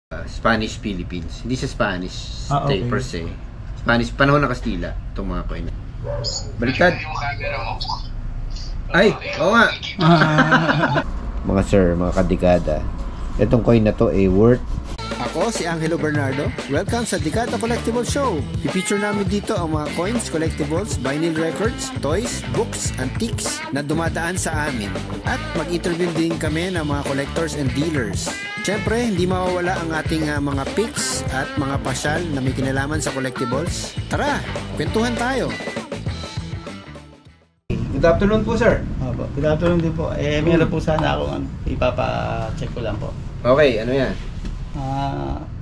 Spanish Philippines. Hindi sa Spanish okay. per se. Spanish, panahon ng Kastila, itong mga coin. Baliktad. Ay, oo nga. Mga sir, mga kadikada, itong coin na to ay worth. Ako si Angelo Bernardo. Welcome sa Dekada Collectible Show. I-feature namin dito ang mga coins, collectibles, vinyl records, toys, books, antiques na dumadaan sa amin. At mag-interview din kami ng mga collectors and dealers. Siyempre, hindi mawawala ang ating mga picks at mga pasyal na may kinalaman sa collectibles. Tara, kwentuhan tayo. Good afternoon po, sir. Opo, good afternoon din po. Meron po sana akong ipapa-check ko lang po. Okay, ano yan?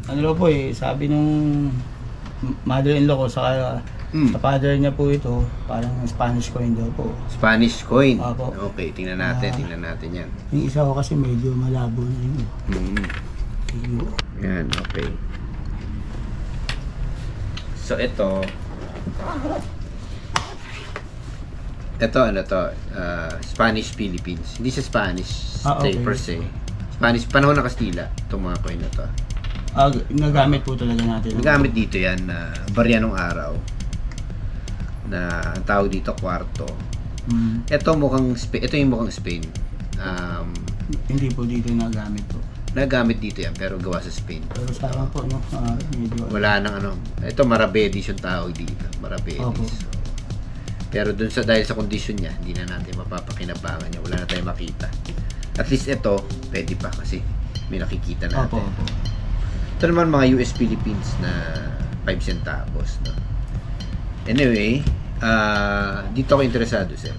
Ano po sabi nung mother-in-law ko sa father niya po ito, parang Spanish coin daw po. Spanish coin? Opo. Okay, tingnan natin yan. Yung isa ko kasi medyo malabo na yun. Yan, okay. So ito ano to, Spanish Philippines. Hindi sa Spanish okay. Per se. Spanish, panahon ng Kastila, itong mga coin na to. Nagamit po talaga natin. Nagamit dito yan, barya nung araw. Na ang tawag dito, kwarto. Ito yung mukhang Spain. Hindi po dito nagamit po. Nagamit dito yan, pero gawa sa Spain. Pero sayang po, no? Medyo... Wala nang ano. Ito, Maravedis yung tawag dito. Maravedis. Opo. Pero dahil sa condition niya, hindi na natin mapapakinabangan niya. Wala na tayong makita. At least ito, pwede pa kasi may nakikita natin. Opo. Ito naman mga US Philippines na 5 centavos. No? Anyway, dito ako interesado, sir.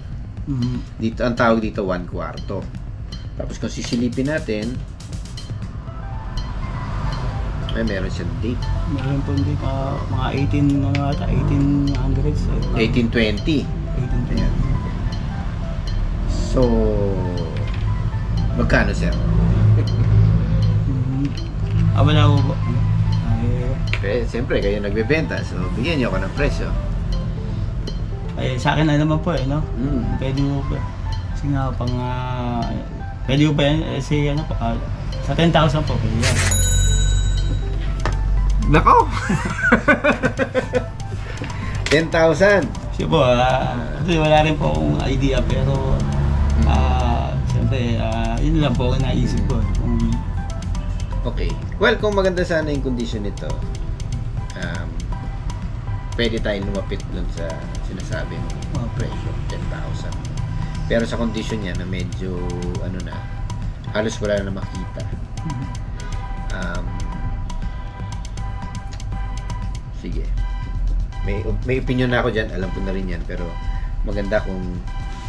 Dito, ang tawag dito, 1 kwarto. Tapos kung sisilipin natin, meron siyang date. Meron po dito, mga 1800s. 1820. Ayan. So, magkano, sir? Wala ko po. Siyempre, kayo nagbebenta. So, bigyan niyo ako ng presyo. Sa akin na naman po, no? Pwede mo po. Kasi nga, pwede mo pa yan, sa 10,000 po, pwede yan. Nako! 10,000! Kasi po, wala rin po akong idea, pero siyempre, yun lang po ang naisip ko. Okay. Well, kung maganda sana yung condition nito, pwede tayong lumapit dun sa sinasabi ng presyo, 10,000. Pero sa condition niya na medyo, halos wala na makita. Sige. May opinion na ako dyan, alam ko na rin yan, pero maganda kung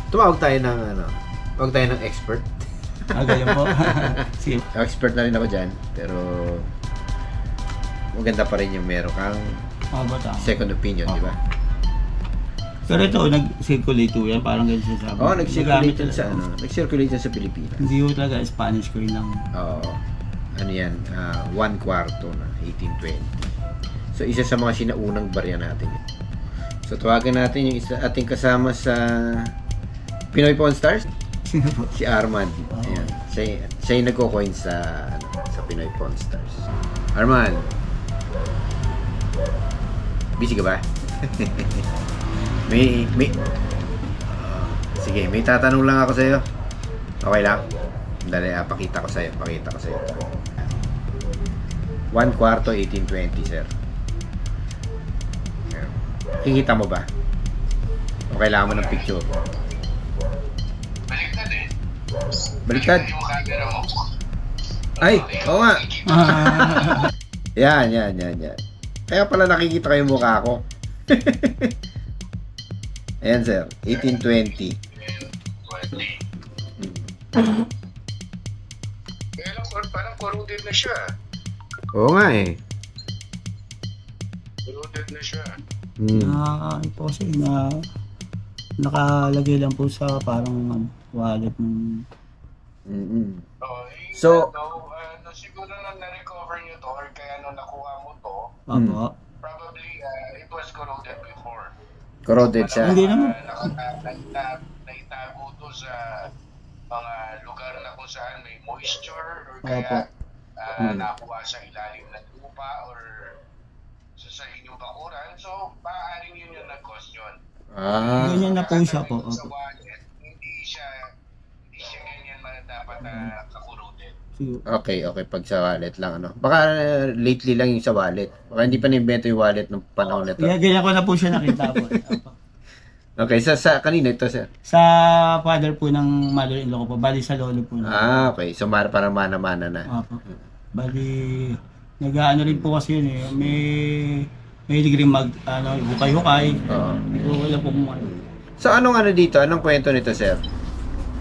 tumawag tayo ng expert. Ganyan po. Sige. Expert na rin ako dyan, pero maganda pa rin yung meron kang second opinion, di ba? Pero ito, nag-circulate po yan, parang ganyan siya sabi. Nag-circulate yan nag-circulate yan sa Pilipinas. Hindi po talaga Spanish coin lang. Ano yan, 1 kwarto na 1820. So, isa sa mga sinaunang barya natin yun. So, tawagan natin yung ating kasama sa Pinoy Pawn Stars. Si Arman. Ayan. Siya yung nagko-coin sa Pinoy Pawn Stars. Arman. Busy ka ba? Sige, may tatanong lang ako sa'yo. Okay lang? Dali, pakita ko sa'yo. 1 kwarto, 1820, sir. Kikita mo ba? O kailangan mo ng picture? Baliktad. Ay, oo nga. Yan. Kaya pala nakikita kayo mukha ko. Ayan, sir. 1820. Parang corroded na siya. Oo nga eh. Corroded na siya. Po kasi nakalagay lang po sa parang wallet ng... So, siguro na na-recover nyo to or kaya nakuha mo to, probably it was corroded before. Corroded siya. Hindi naman. Naitago to sa mga lugar na kung saan may moisture or kaya nakuha sa ilalim ng lupa or sa inyong bakuran. So, maaaring yun yung nag-cause yun. Ganyan na po siya po. Sa wallet, hindi siya ganyan dapat kakurutin. Okay, pag sa wallet lang, ano. Baka lately lang yung sa wallet. Baka hindi pa na-invento yung wallet nung panahon na to. Ganyan ko na po siya nakita po. Okay, sa kanina ito, sir? Sa father po ng mother-in-law ko po, bali sa lolo po. Okay. So, parang mana-mana na. Opo. Bali, nag-ano rin po kasi yun eh. May degree hukay-hukay. Oo. Wala po kung ano. So, anong dito? Anong kwento nito, sir?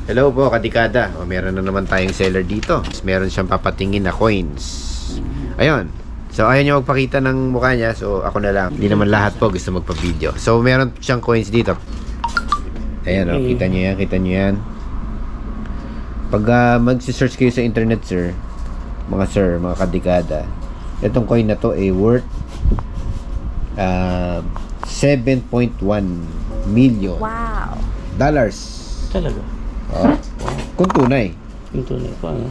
Hello po, kadikada. Meron na naman tayong seller dito. Meron siyang papatingin na coins. Ayun. So, ayaw niya magpakita ng mukha niya. So, ako na lang. Hindi naman lahat po gusto magpa-video. So, meron siyang coins dito. Ayan, kita niyo yan. Pag mag-search kayo sa internet, sir, mga kadikada, itong coin na to ay worth 7.1 million dollars. Talaga? Kung tunay. Yung tunay po, ano?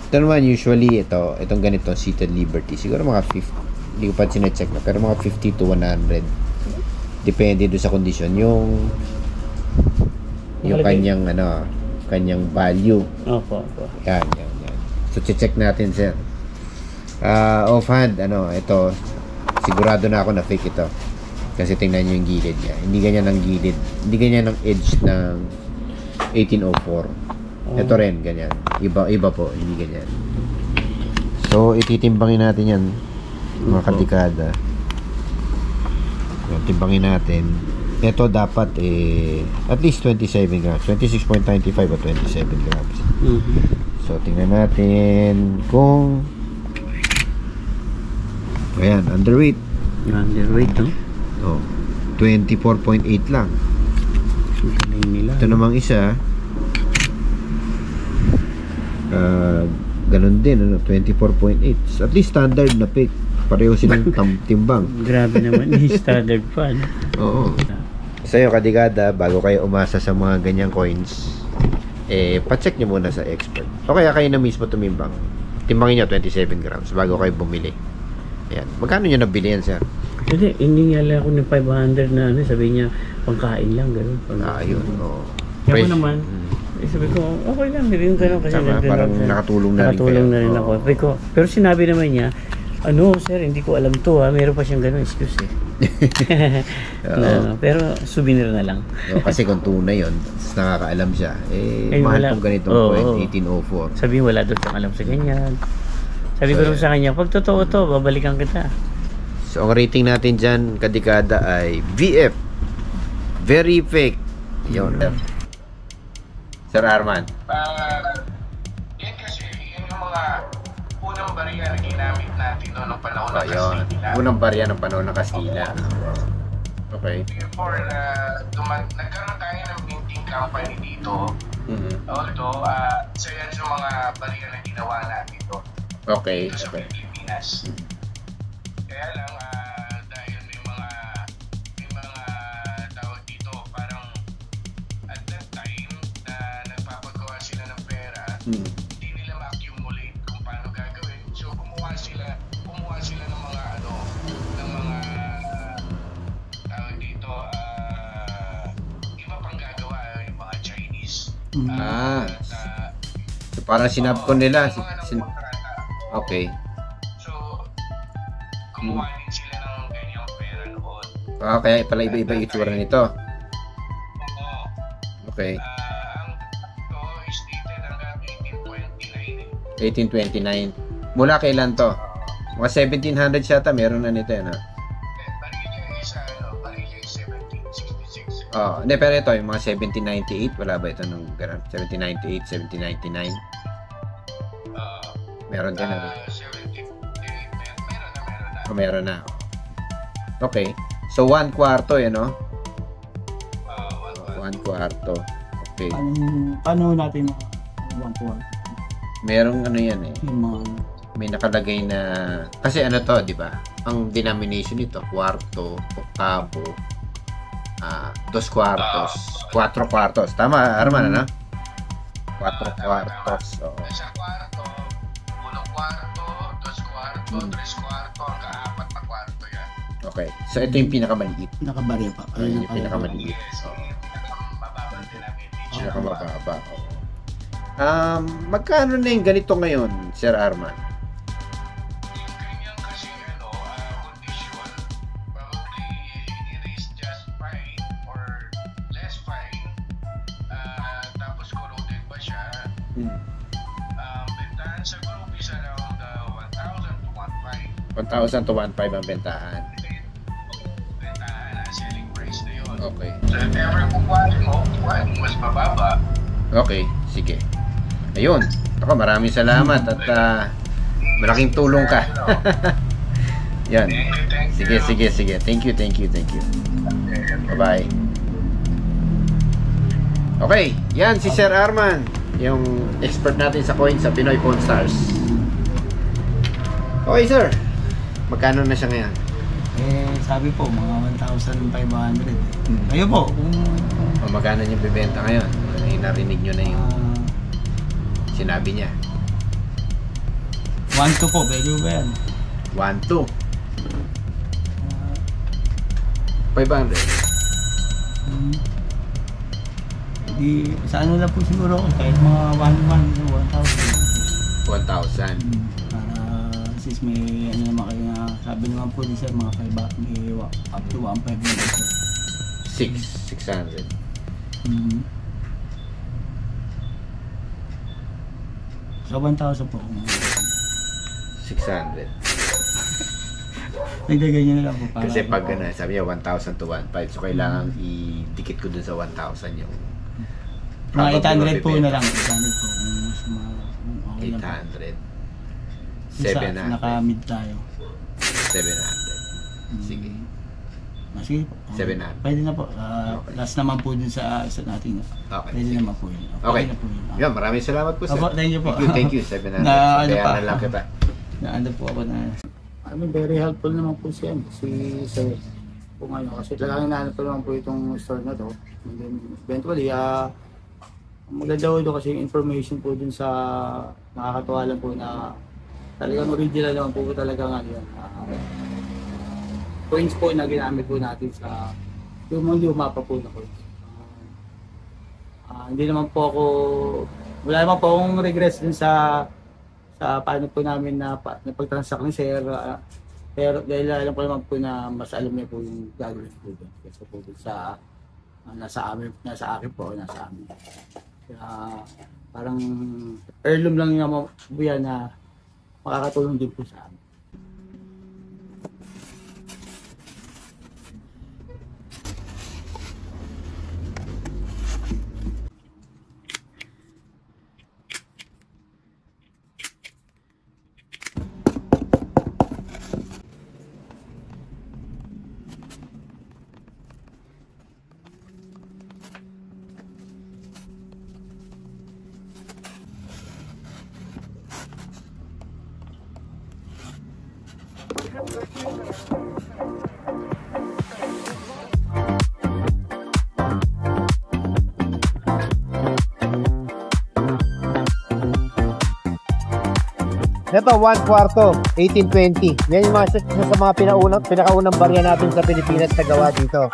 Ito naman, usually, itong ganito, Seated Liberty. Siguro mga 50, hindi ko pa sinecheck na, pero mga 50 to 100. Depende doon sa kondisyon. Yung kanyang, kanyang value. Opo. Yan. So, check natin, sir. Offhand, ito, sigurado na ako na fake ito. Kasi tingnan nyo yung gilid niya. Hindi ganyan ang gilid. Hindi ganyan ang edge ng 1804. Ito rin, ganyan. Iba po, hindi ganyan. So, ititimbangin natin yan, mga kadikada. Timbangin natin. Ito dapat, at least 27 grams. 26.95 o 27 grams. So, tingnan natin kung... Ayan, underweight. Underweight, no? Oh, 24.8 lang. Ito namang isa, ganun din, 24.8. At least standard na pick. Pareho silang timbang. Grabe naman, standard pa, no? Oo. Sa'yo, kadikada, bago kayo umasa sa mga ganyang coins, pa-check nyo muna sa expert. O kaya kayo na mismo tumimbang. Timbangin nyo 27 grams bago kayo bumili. Ayan. Magkano nyo nabili yan, sir? Hindi nga lang ako ng 500 na sabi niya, pangkain lang, gano'n. Ayun, oo. Kaya ko naman, sabi ko, okay lang, hindi rin gano'n kasi parang nakatulong na rin nakatulong na rin ako. Sabi ko, pero sinabi naman niya, sir, hindi ko alam to meron pa siyang gano'n, excuse pero souvenir na lang. Kasi kung tunay yun, nakakaalam siya, mahal pong ganitong point, 1804. Sabi wala doon siyang alam sa ganyan. Sabi ko naman sa kanya, pag totoo to, babalikan kita. So, ang rating natin dyan, kadikada, ay VF. Very fake. Yun. Sir Arman. Yan kasi, yan yung mga unang barya na ginamit natin noong panahon ng Kastila. Unang barya ng panahon ng Kastila. Okay. Before nagkaroon tayo ng minting company dito. Although, isa yan sa mga barya na ginawa natin doon. Okay. Dito sa Pilipinas. Kaya lang, dahil may mga tawag dito, parang at that time na nagpapagawa sila ng pera, hindi nila ma-accumulate kung paano gagawin. So kumuha sila ng mga tawag dito, iba pang gagawa, yung mga Chinese. So parang sinabkon nila. Okay. So, kumuha din sila ng ganyang pera noon. Kaya pala iba-iba yung itsura nito. Oo. Okay. Ang ito is dated hanggang 1829. 1829. Mula kailan to? Mga 1700s yata, meron na nito yan, ha? Barilya is 1766. Hindi, pero ito, yung mga 1798, wala ba ito nung 1798, 1799? Meron din na. 1798, meron na. Meron na. Okay. So, 1/4 yan, no? 1/4. Okay. Paano natin 1/4? Merong yan Yung mga... May nakalagay na... Kasi to, di ba? Ang denomination nito, kwarto, oktavo, 2 cuartos, 4 cuartos. Tama, Arman, ano? 4 cuartos. Oo. Sa kwarto, 1 kwarto, 2-3 kwarto hanggang 4 na kwarto yan. Okay. So, ito yung pinakamaliit. Nakabarya pa. Ayun yung pinakamaliit. Yes, mababang din namin. Pinakamababa. Magkano na yung ganito ngayon, Sir Arman? Yung ganyan kasi condition, probably it is just fine or less fine. Tapos corroded pa siya. Bentahan sa group is around 1,000 to 1,500. 1,000 to 1,500 ang bentahan. Bentahan, selling price na yun. Okay. So if ever kukuhanin mo mas mababa. Okay, sige. Ayun. Ako, maraming salamat at malaking tulong ka. Yan. Thank you. Sige. Thank you. Bye-bye. Okay, yan si Sir Arman, yung expert natin sa coin sa Pinoy Pawn Stars. Okay, sir. Magkano na siya ngayon? Sabi po, mga 1,500. Kayo po, O magkano niyo bibenta ngayon? Narinig niyo na yung sinabi niya. 1,2 po, pwede ba yan? 1,2. 500. Di, sa ano lang po siguro, kahit mga 1,000. 1,000. Para since may ano naman kayo na sabi naman po ni sir, mga 5 may up to 1,500 na po. 600. So 1,000 po. 600. Nagdaganyan na lang po para. Kasi pag sabi niya 1,000 to 1,500, so kailangan idikit ko dun sa 1,000 yung Mga 800 po na lang. 800 po. Kung okay lang po. 800. 700. Naka-mid tayo. 700. Sige. Sige po. 700. Pwede na po. Last naman po dun sa natin. Okay. Pwede naman po yun. Okay. Na po yun. Yun, maraming salamat po, sir. Opo, thank you po. Thank you. 700. Na, ano Kaya pa? na lang kita. Naano po ako na. Very helpful naman po siya. Si Sir. Kung ano. Kasi talagang naano po naman po itong store na to. And then, eventually, maganda po kasi yung information po dun sa nakakatuwa lang po na talagang original naman po talagang ano yan. Coins po na ginamit po natin sa yung mga luma pa po na coins. Hindi naman po ako, wala naman po akong regrets dun sa paano po namin na pag-transact ni Sir. Pero dahil alam ko naman po na mas alam niya po yung gagawin po dun. Kasi po dun sa nasa akin po, nasa amin. Kaya parang heirloom lang yung buya na makakatulong din po sa amin. Ito, 1/4, 1820. Yan yung isa sa mga pinakaunang barya natin sa Pilipinas na gawa dito.